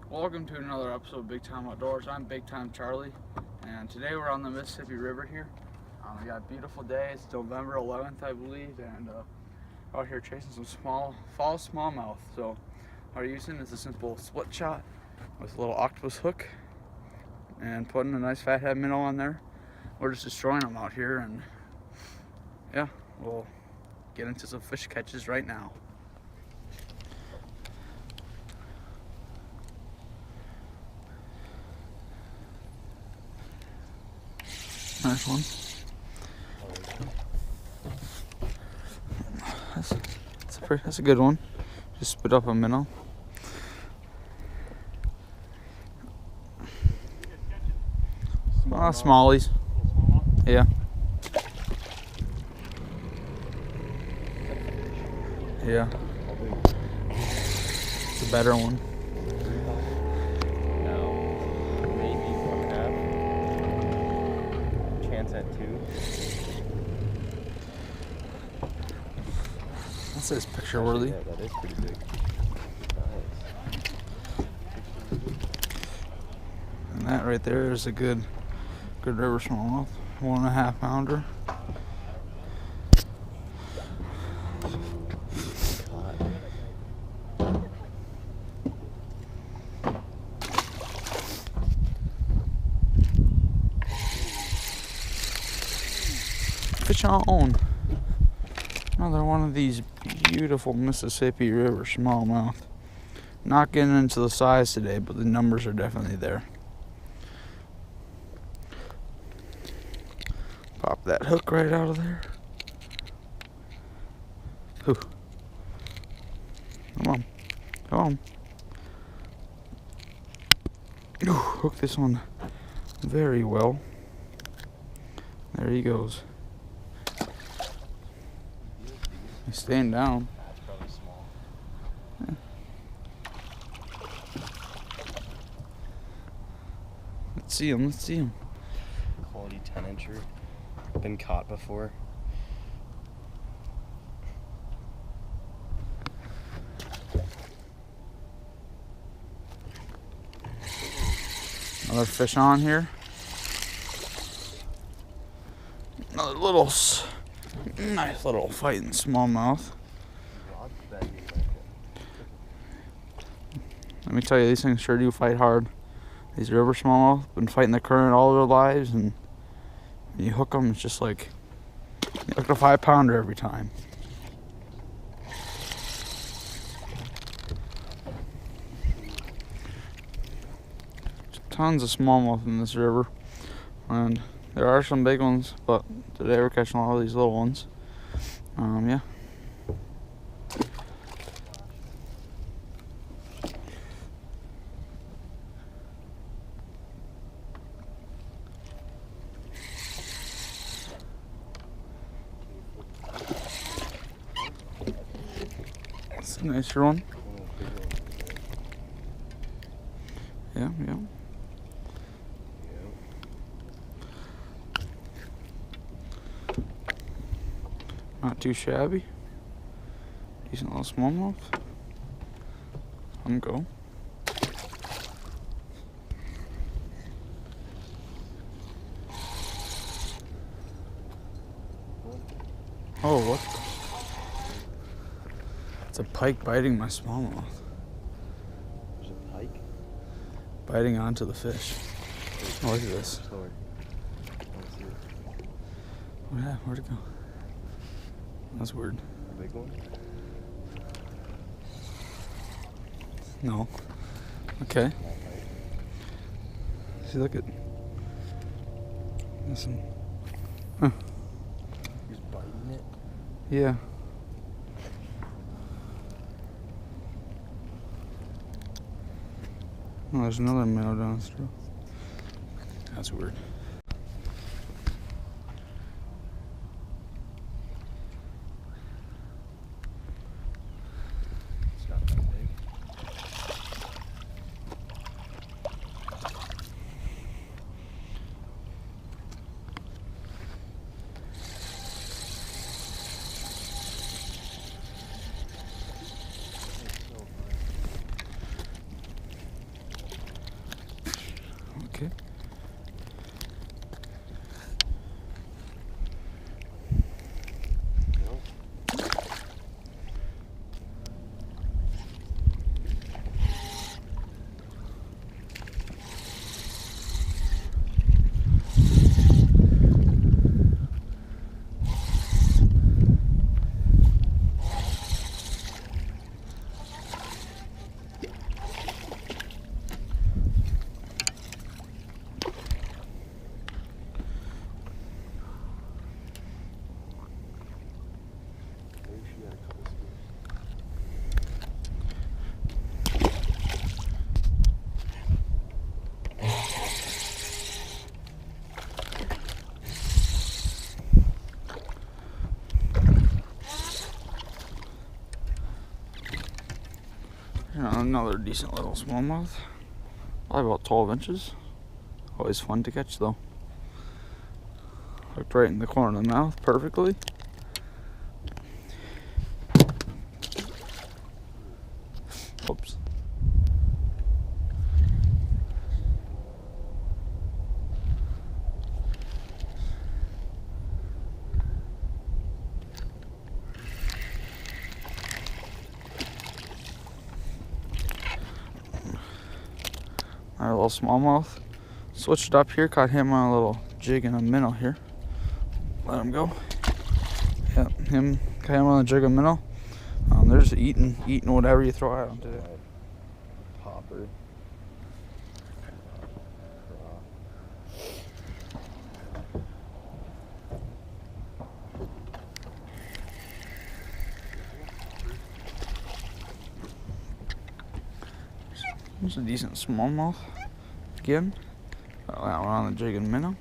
Welcome to another episode of Big Time Outdoors. I'm Big Time Charlie, and today we're on the Mississippi River here. We got a beautiful day. It's November 11th, I believe, and out here chasing some fall smallmouth. So what we're using is a simple split shot with a little octopus hook and putting a nice fathead minnow on there. We're just destroying them out here, and yeah, we'll get into some fish catches right now. Nice one. That's a good one. Just spit up a minnow. Smallies. Yeah. Yeah. It's a better one. At 2. That says picture worthy. Yeah, that is pretty big. Nice. And that right there is a good river smallmouth. 1.5 pounder. Fish on. Another one of these beautiful Mississippi River smallmouth. Not getting into the size today, but the numbers are definitely there. Pop that hook right out of there. Ooh. Come on. Come on. Ooh, hook this one very well. There he goes. He's staying down. That's probably small. Yeah. Let's see him. Quality 10-incher. Been caught before. Another fish on here. Another little nice little fighting smallmouth. Let me tell you, these things sure do fight hard. These river smallmouth been fighting the current all their lives, and when you hook them, it's just like you hook a 5 pounder every time. Tons of smallmouth in this river, and there are some big ones, but today we're catching a lot of these little ones. Yeah. That's a nicer one. Yeah. Not too shabby. Decent little smallmouth. Go. Oh, what? It's a pike biting my smallmouth. There's a pike? Biting onto the fish. Oh, look at this. Sorry. Yeah, where'd it go? That's weird. A big one? No. Okay. See, look at. Listen. Huh. He's biting it? Yeah. Oh, there's another minnow downstream. That's weird. It's not that big. Okay. No. Maybe she had a couple spears. Another decent little smallmouth. Probably about 12 inches. Always fun to catch though. Hooked right in the corner of the mouth perfectly. Oops. Our little smallmouth. Switched up here, caught him on a little jig and a minnow here. Let him go. Yeah, caught him on a jig and minnow. They're just eating whatever you throw at them today. Popper. It's a decent smallmouth. Again, that one on the jig and minnow.